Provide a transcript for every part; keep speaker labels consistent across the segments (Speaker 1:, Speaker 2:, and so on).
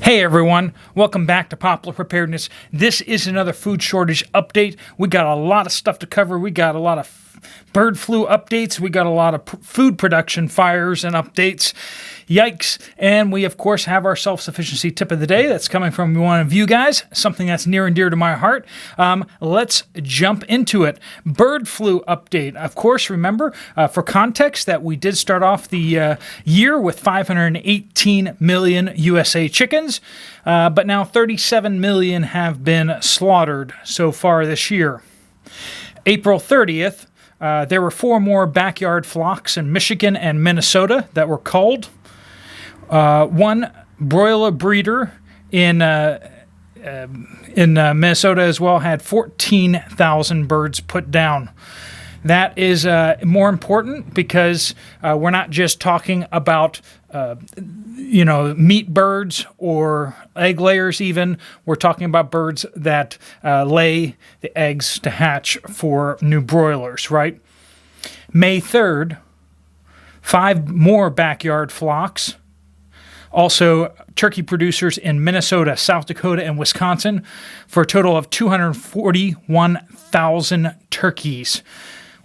Speaker 1: Hey everyone, welcome back to Poplar Preparedness. This is another food shortage update. We got a lot of stuff to cover. We got a lot of bird flu updates. We got a lot of food production fires and updates. Yikes. And we, of course, have our self-sufficiency tip of the day that's coming from one of you guys, something that's near and dear to my heart. Let's jump into it. Bird flu update. Of course, remember, for context, that we did start off the year with 518 million USA chickens, but now 37 million have been slaughtered so far this year. April 30th, there were 4 more backyard flocks in Michigan and Minnesota that were culled. One broiler breeder in Minnesota as well had 14,000 birds put down. That is more important because we're not just talking about meat birds or egg layers even. We're talking about birds that lay the eggs to hatch for new broilers, right? May 3rd, 5 more backyard flocks. Also, turkey producers in Minnesota, South Dakota, and Wisconsin for a total of 241,000 turkeys.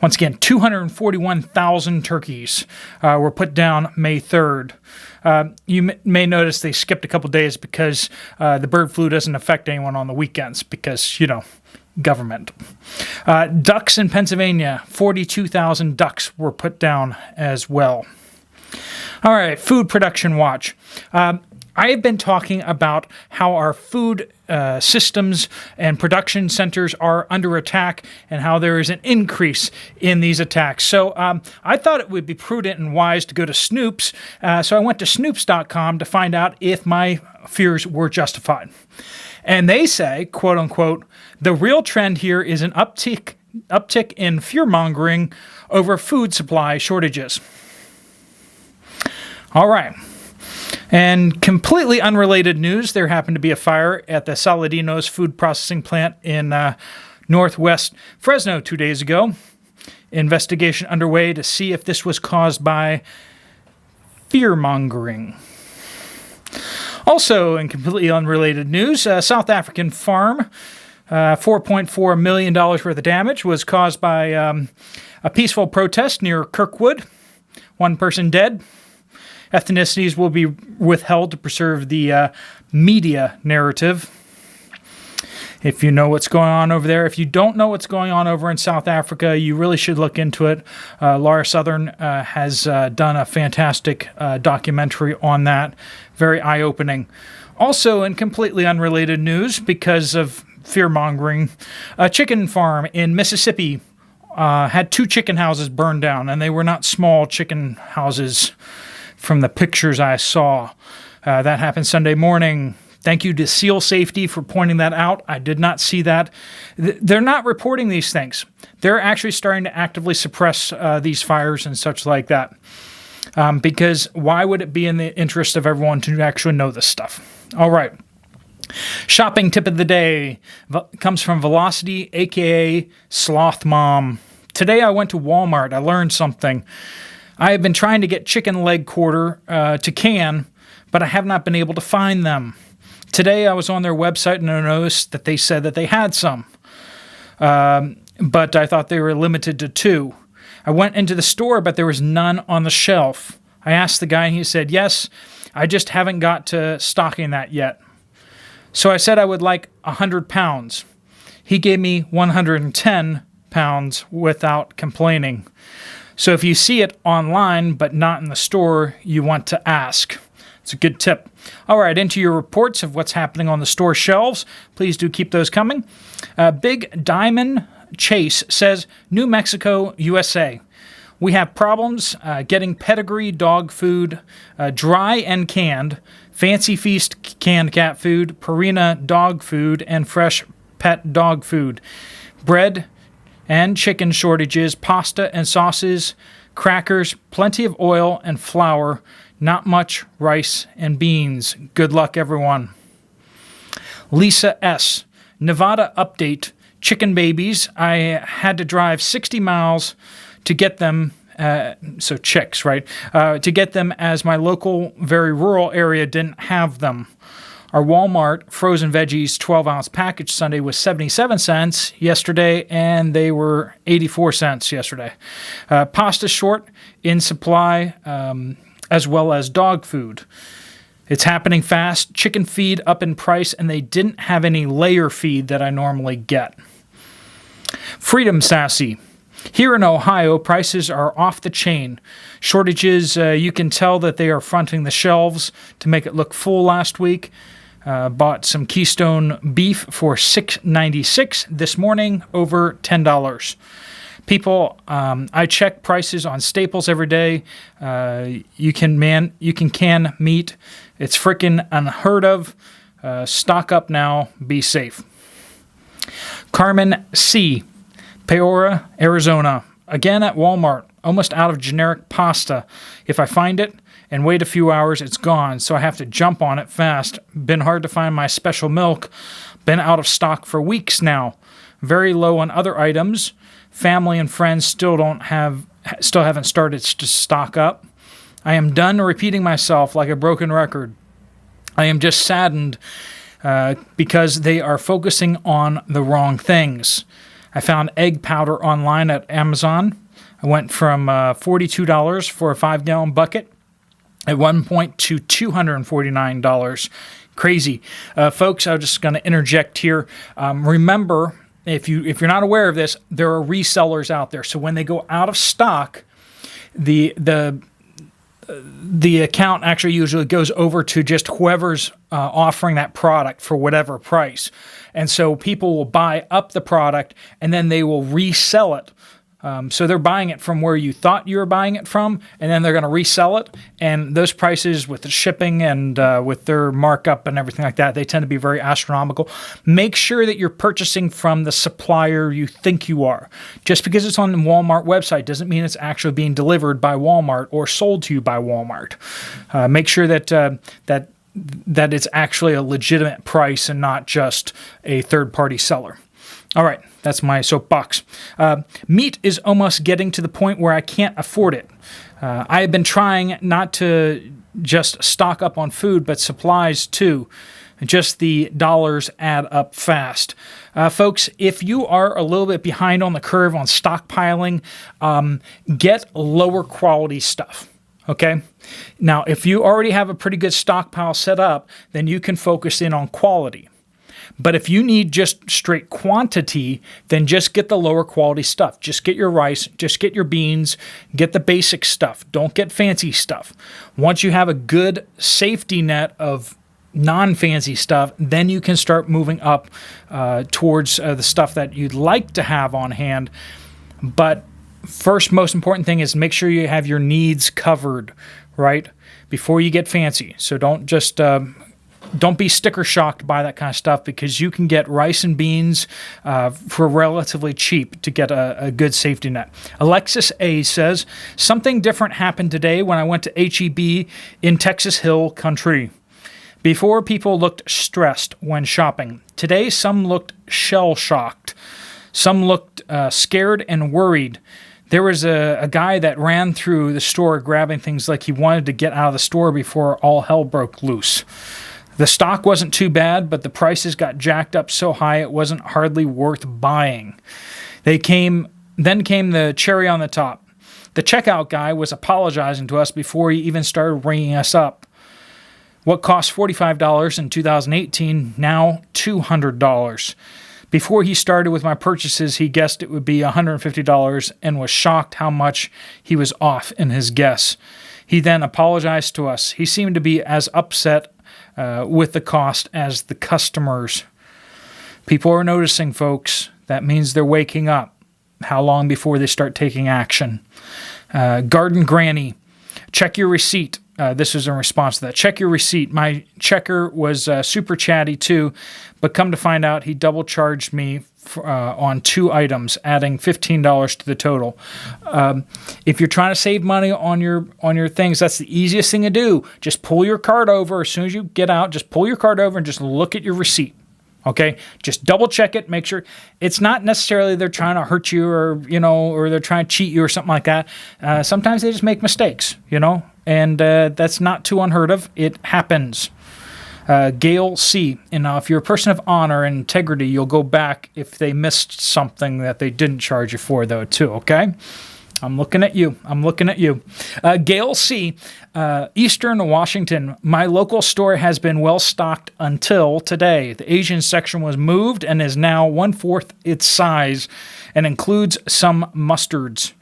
Speaker 1: Once again, 241,000 turkeys were put down May 3rd. You may notice they skipped a couple days because the bird flu doesn't affect anyone on the weekends because, government. Ducks in Pennsylvania, 42,000 ducks were put down as well. All right, food production watch. I have been talking about how our food systems and production centers are under attack and how there is an increase in these attacks. So I thought it would be prudent and wise to go to Snoops. So I went to snoops.com to find out if my fears were justified. And they say, quote unquote, the real trend here is an uptick in fear-mongering over food supply shortages. All right. And completely unrelated news, there happened to be a fire at the Saladino's food processing plant in northwest Fresno 2 days ago. Investigation underway to see if this was caused by fear-mongering. Also, in completely unrelated news, a South African farm, $4.4 million worth of damage was caused by a peaceful protest near Kirkwood. 1 person dead. Ethnicities will be withheld to preserve the media narrative. If you know what's going on over there. If you don't know what's going on over in South Africa, you really should look into it. Laura Southern has done a fantastic documentary on that. Very eye-opening. Also, in completely unrelated news, because of fear-mongering, a chicken farm in Mississippi had 2 chicken houses burned down, and they were not small chicken houses from the pictures I saw. That happened Sunday morning. Thank you to SEAL Safety for pointing that out. I did not see that. They're not reporting these things. They're actually starting to actively suppress these fires and such like that. Because why would it be in the interest of everyone to actually know this stuff? All right. Shopping tip of the day comes from Velocity, a.k.a. Sloth Mom. Today I went to Walmart. I learned something. I have been trying to get chicken leg quarter to can, but I have not been able to find them. Today I was on their website and I noticed that they said that they had some, but I thought they were limited to 2. I went into the store, but there was none on the shelf. I asked the guy and he said, yes, I just haven't got to stocking that yet. So I said I would like 100 pounds. He gave me 110 pounds without complaining. So if you see it online but not in the store, you want to ask. It's a good tip. All right, into your reports of what's happening on the store shelves. Please do keep those coming. Big Diamond Chase says, New Mexico, USA. We have problems getting pedigree dog food, dry and canned, Fancy Feast canned cat food, Purina dog food, and fresh pet dog food. Bread and chicken shortages, pasta and sauces, crackers, plenty of oil and flour, not much rice and beans. Good luck, everyone. Lisa S. Nevada update. Chicken babies. I had to drive 60 miles to get them, so chicks, right? To get them as my local, very rural area didn't have them. Our Walmart frozen veggies 12-ounce package Sunday was 77 cents yesterday, and they were 84 cents yesterday. Pasta short in supply, as well as dog food. It's happening fast. Chicken feed up in price, and they didn't have any layer feed that I normally get. Freedom Sassy. Here in Ohio, prices are off the chain. Shortages, you can tell that they are fronting the shelves to make it look full last week. Bought some Keystone beef for $6.96 this morning, over $10. People, I check prices on staples every day. You can can meat. It's freaking unheard of. Stock up now. Be safe. Carmen C., Peoria, Arizona. Again at Walmart. Almost out of generic pasta. If I find it and wait a few hours, it's gone, so I have to jump on it fast. Been hard to find my special milk. Been out of stock for weeks now. Very low on other items. Family and friends still haven't started to stock up. I am done repeating myself like a broken record. I am just saddened because they are focusing on the wrong things. I found egg powder online at Amazon. I went from $42 for a 5-gallon bucket at one point to $249. Crazy. Folks, I'm just going to interject here. Remember, if you're not aware of this, there are resellers out there. So when they go out of stock, the account actually usually goes over to just whoever's offering that product for whatever price. And so people will buy up the product and then they will resell it. So they're buying it from where you thought you were buying it from, and then they're going to resell it. And those prices with the shipping and with their markup and everything like that, they tend to be very astronomical. Make sure that you're purchasing from the supplier you think you are. Just because it's on the Walmart website doesn't mean it's actually being delivered by Walmart or sold to you by Walmart. Make sure that it's actually a legitimate price and not just a third-party seller. All right, that's my soapbox. Meat is almost getting to the point where I can't afford it. I have been trying not to just stock up on food, but supplies too. Just the dollars add up fast. Folks, if you are a little bit behind on the curve on stockpiling, get lower quality stuff. Okay? Now, if you already have a pretty good stockpile set up, then you can focus in on quality. But if you need just straight quantity, then just get the lower quality stuff. Just get your rice, just get your beans, get the basic stuff. Don't get fancy stuff. Once you have a good safety net of non-fancy stuff, then you can start moving up towards the stuff that you'd like to have on hand. But first, most important thing is make sure you have your needs covered, right? Before you get fancy. So don't just... don't be sticker shocked by that kind of stuff, because you can get rice and beans for relatively cheap to get a good safety net. Alexis A. says, something different happened today when I went to H-E-B in Texas Hill Country. Before, people looked stressed when shopping. Today, some looked shell-shocked. Some looked scared and worried. There was a guy that ran through the store grabbing things like he wanted to get out of the store before all hell broke loose. The stock wasn't too bad, but the prices got jacked up so high it wasn't hardly worth buying. Then came the cherry on the top. The checkout guy was apologizing to us before he even started ringing us up. What cost $45 in 2018, now $200. Before he started with my purchases, he guessed it would be $150 and was shocked how much he was off in his guess. He then apologized to us. He seemed to be as upset with the cost as the customers. People are noticing, folks. That means they're waking up. How long before they start taking action? Garden Granny, check your receipt. This is in response to that. Check your receipt. My checker was super chatty too, but come to find out he double charged me on 2 items, adding $15 to the total. If you're trying to save money on your things, that's the easiest thing to do. Just pull your card over as soon as you get out. Just pull your card over and just look at your receipt. Okay, just double check it. Make sure it's not necessarily they're trying to hurt you or they're trying to cheat you or something like that. Sometimes they just make mistakes, and that's not too unheard of. It happens. Gail C. And now, if you're a person of honor and integrity, you'll go back if they missed something that they didn't charge you for, though, too, okay? I'm looking at you. Gail C., Eastern Washington. My local store has been well stocked until today. The Asian section was moved and is now 1/4 its size and includes some mustards.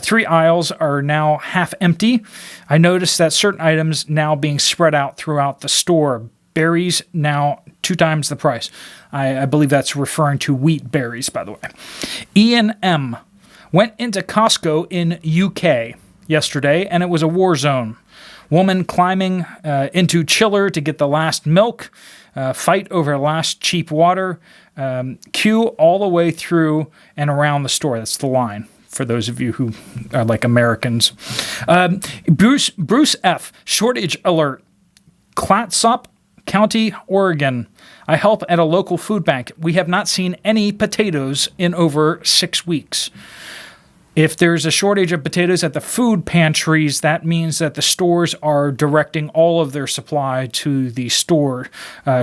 Speaker 1: 3 aisles are now half empty. I noticed that certain items now being spread out throughout the store. Berries now 2 times the price. I believe that's referring to wheat berries, by the way. Ian M. went into Costco in UK yesterday, and it was a war zone. Woman climbing into chiller to get the last milk, fight over last cheap water, queue all the way through and around the store. That's the line, for those of you who are like Americans. Bruce F., shortage alert. Clatsop County, Oregon. I help at a local food bank. We have not seen any potatoes in over 6 weeks. If there's a shortage of potatoes at the food pantries, that means that the stores are directing all of their supply to the store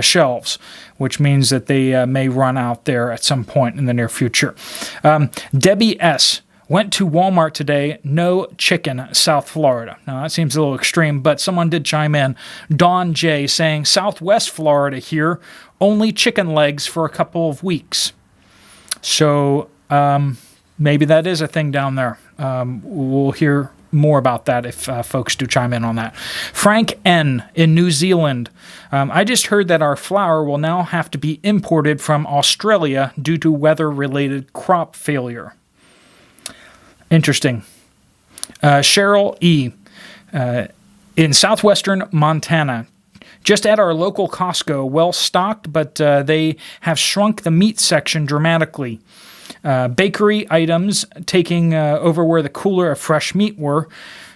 Speaker 1: shelves, which means that they may run out there at some point in the near future. Debbie S. went to Walmart today, no chicken, South Florida. Now, that seems a little extreme, but someone did chime in. Dawn J. saying, Southwest Florida here, only chicken legs for a couple of weeks. So, maybe that is a thing down there. We'll hear more about that if folks do chime in on that. Frank N. in New Zealand. I just heard that our flour will now have to be imported from Australia due to weather-related crop failure. Interesting. Cheryl E. In southwestern Montana. Just at our local Costco, well stocked, but they have shrunk the meat section dramatically. Bakery items taking over where the cooler of fresh meat were.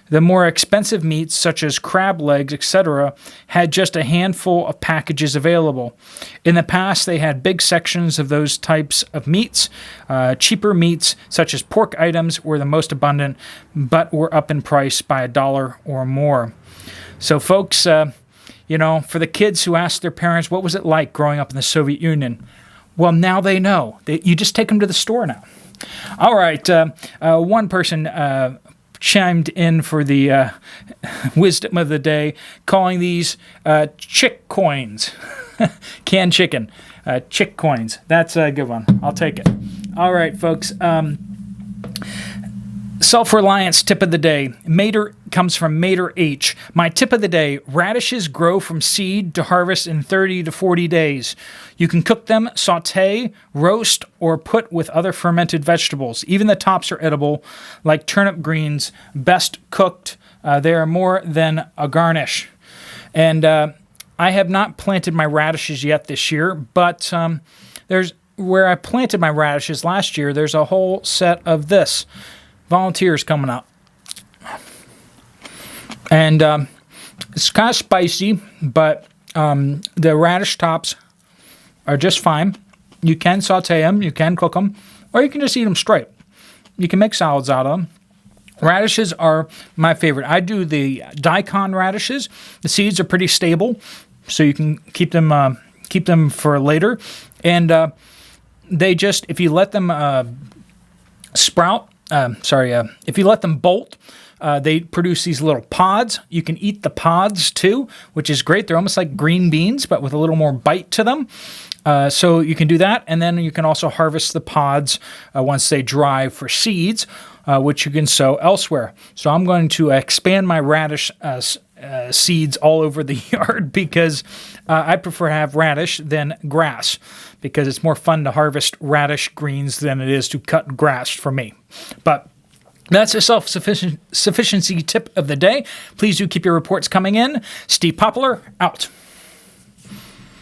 Speaker 1: The more expensive meats, such as crab legs, etc., had just a handful of packages available. In the past, they had big sections of those types of meats. Cheaper meats, such as pork items, were the most abundant, but were up in price by $1 or more. So, folks, for the kids who asked their parents, what was it like growing up in the Soviet Union? Well, now they know. You just take them to the store now. All right. One person chimed in for the wisdom of the day, calling these chick coins. Canned chicken. Chick coins. That's a good one. I'll take it. All right, folks. Self-reliance tip of the day. Mater comes from Mater H. My tip of the day, radishes grow from seed to harvest in 30 to 40 days. You can cook them, saute, roast, or put with other fermented vegetables. Even the tops are edible, like turnip greens, best cooked. They are more than a garnish. And I have not planted my radishes yet this year, but there's where I planted my radishes last year, there's a whole set of this. Volunteers coming up. And it's kind of spicy, but the radish tops are just fine. You can saute them, you can cook them, or you can just eat them straight. You can make salads out of them. Radishes are my favorite. I do the daikon radishes. The seeds are pretty stable, so you can keep them for later. And they just, if you let them sprout, if you let them bolt, they produce these little pods. You can eat the pods too, which is great. They're almost like green beans, but with a little more bite to them. So you can do that, and then you can also harvest the pods once they dry for seeds, which you can sow elsewhere. So I'm going to expand my radish seeds all over the yard because I prefer to have radish than grass, because it's more fun to harvest radish greens than it is to cut grass for me. But that's a self-sufficiency tip of the day. Please do keep your reports coming in. Steve Poplar, out.